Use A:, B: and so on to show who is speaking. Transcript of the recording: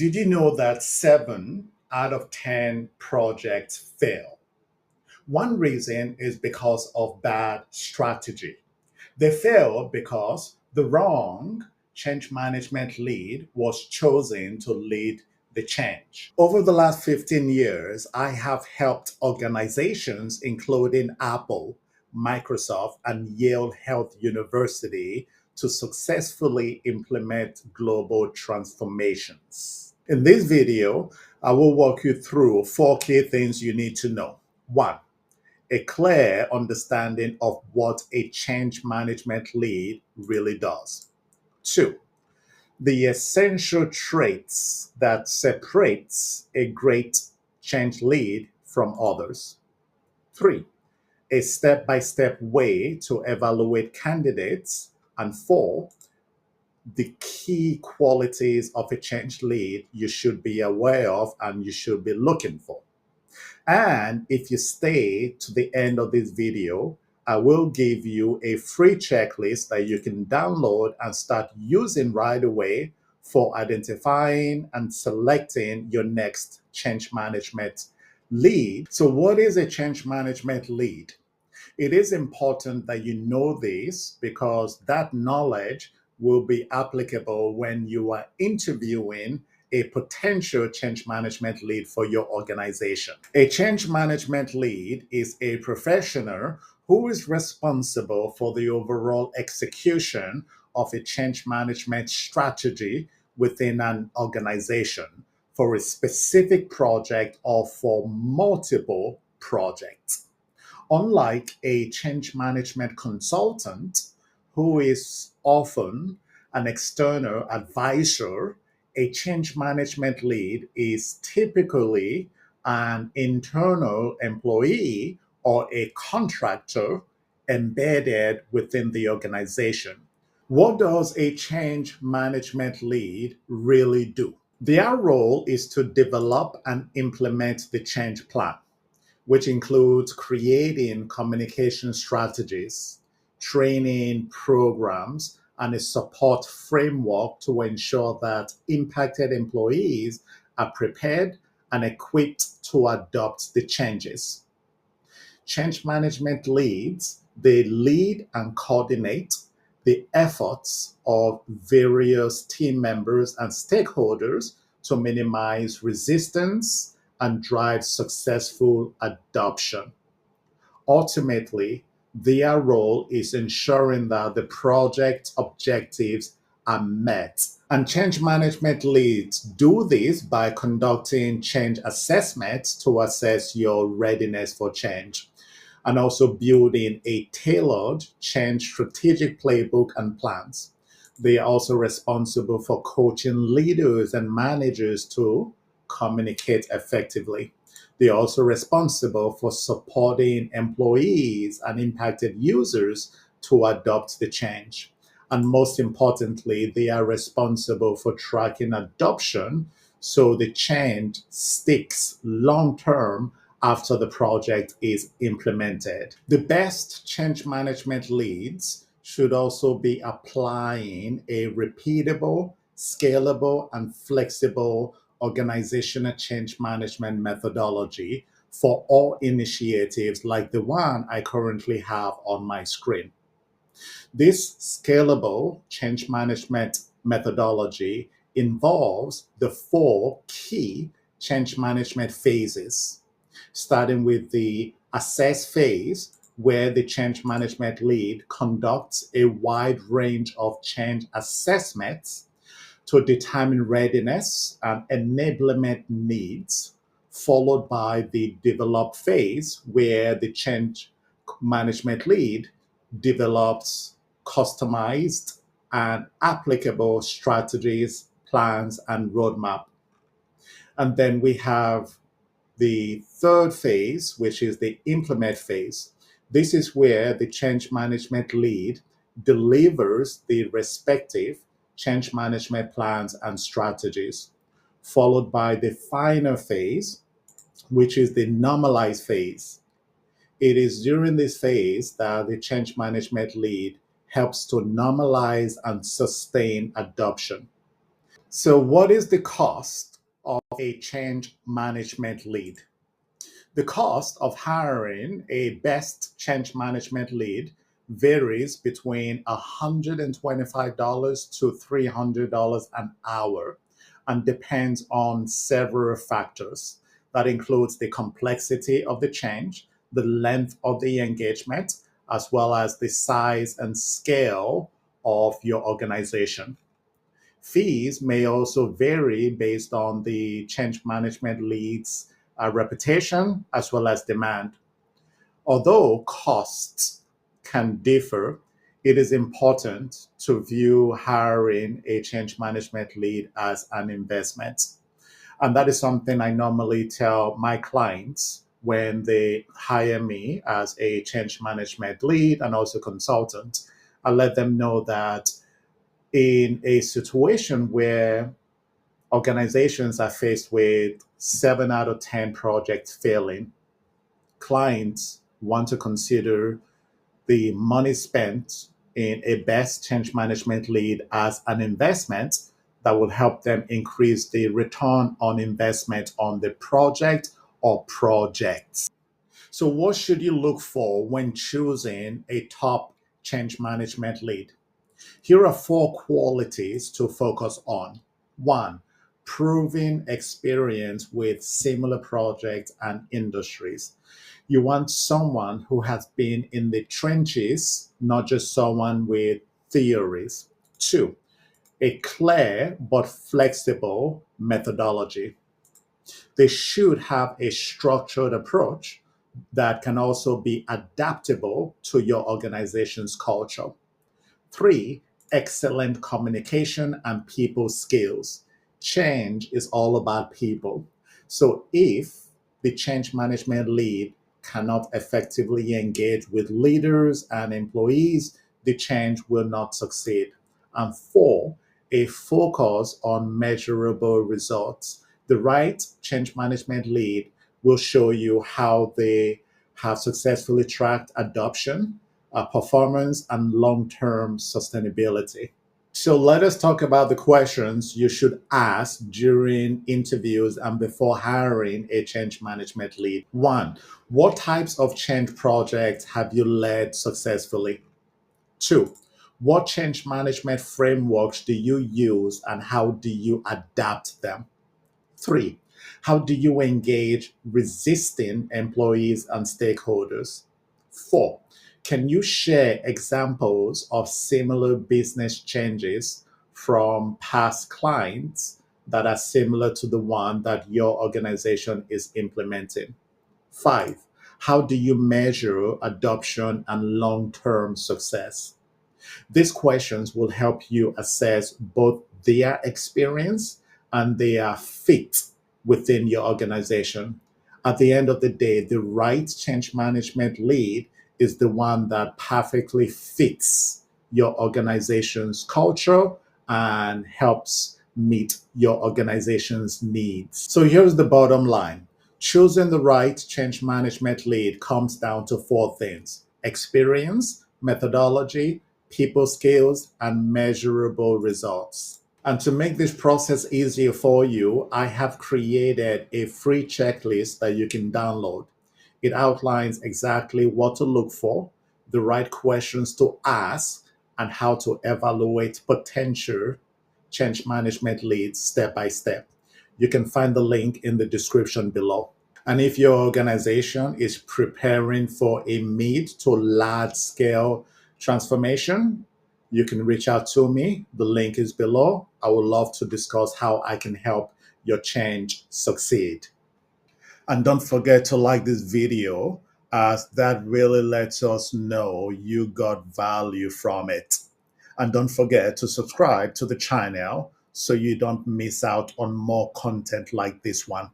A: Did you know that 7 out of 10 projects fail? One reason is because of bad strategy. They fail because the wrong change management lead was chosen to lead the change. Over the last 15 years, I have helped organizations including Apple, Microsoft, and Yale Health University to successfully implement global transformations. In this video, I will walk you through 4 key things you need to know. One, a clear understanding of what a change management lead really does. Two, the essential traits that separates a great change lead from others. Three, a step-by-step way to evaluate candidates. And four, the key qualities of a change lead you should be aware of and you should be looking for. And if you stay to the end of this video, I will give you a free checklist that you can download and start using right away for identifying and selecting your next change management lead. So what is a change management lead? It is important that you know this because that knowledge will be applicable when you are interviewing a potential change management lead for your organization. A change management lead is a professional who is responsible for the overall execution of a change management strategy within an organization for a specific project or for multiple projects. Unlike a change management consultant, who is often an external advisor, a change management lead is typically an internal employee or a contractor embedded within the organization. What does a change management lead really do? Their role is to develop and implement the change plan, which includes creating communication strategies, training programs, and a support framework to ensure that impacted employees are prepared and equipped to adopt the changes. Change management leads, they lead and coordinate the efforts of various team members and stakeholders to minimize resistance and drive successful adoption. Ultimately, their role is ensuring that the project objectives are met. And change management leads do this by conducting change assessments to assess your readiness for change, and also building a tailored change strategic playbook and plans. They are also responsible for coaching leaders and managers to communicate effectively. They are also responsible for supporting employees and impacted users to adopt the change. And most importantly, they are responsible for tracking adoption so the change sticks long term after the project is implemented. The best change management leads should also be applying a repeatable, scalable, and flexible organizational change management methodology for all initiatives like the one I currently have on my screen. This scalable change management methodology involves the 4 key change management phases, starting with the assess phase, where the change management lead conducts a wide range of change assessments to determine readiness and enablement needs, followed by the develop phase, where the change management lead develops customized and applicable strategies, plans, and roadmap. And then we have the third phase, which is the implement phase. This is where the change management lead delivers the respective change management plans and strategies, followed by the final phase, which is the normalize phase. It is during this phase that the change management lead helps to normalize and sustain adoption. So what is the cost of a change management lead. The cost of hiring a best change management lead varies between $125 to $300 an hour and depends on several factors. That includes the complexity of the change, the length of the engagement, as well as the size and scale of your organization. Fees may also vary based on the change management lead's reputation as well as demand. Although costs can differ, it is important to view hiring a change management lead as an investment. And that is something I normally tell my clients when they hire me as a change management lead and also consultant. I let them know that in a situation where organizations are faced with 7 out of 10 projects failing, clients want to consider the money spent in a best change management lead as an investment that will help them increase the return on investment on the project or projects. So, what should you look for when choosing a top change management lead? Here are 4 qualities to focus on. One, proven experience with similar projects and industries. You want someone who has been in the trenches, not just someone with theories. Two, a clear but flexible methodology. They should have a structured approach that can also be adaptable to your organization's culture. Three, excellent communication and people skills. Change is all about people. So if the change management lead cannot effectively engage with leaders and employees, the change will not succeed. And four, a focus on measurable results. The right change management lead will show you how they have successfully tracked adoption, performance, and long term sustainability. So, let us talk about the questions you should ask during interviews and before hiring a change management lead. One, what types of change projects have you led successfully? Two, what change management frameworks do you use and how do you adapt them? Three, how do you engage resisting employees and stakeholders? Four, can you share examples of similar business changes from past clients that are similar to the one that your organization is implementing? Five, how do you measure adoption and long term success? These questions will help you assess both their experience and their fit within your organization. At the end of the day, the right change management lead is the one that perfectly fits your organization's culture and helps meet your organization's needs. So here's the bottom line. Choosing the right change management lead comes down to 4 things: experience, methodology, people skills, and measurable results. And to make this process easier for you, I have created a free checklist that you can download. It outlines exactly what to look for, the right questions to ask, and how to evaluate potential change management leads step by step. You can find the link in the description below. And if your organization is preparing for a mid to large scale transformation, you can reach out to me. The link is below. I would love to discuss how I can help your change succeed. And don't forget to like this video, as that really lets us know you got value from it. And don't forget to subscribe to the channel so you don't miss out on more content like this one.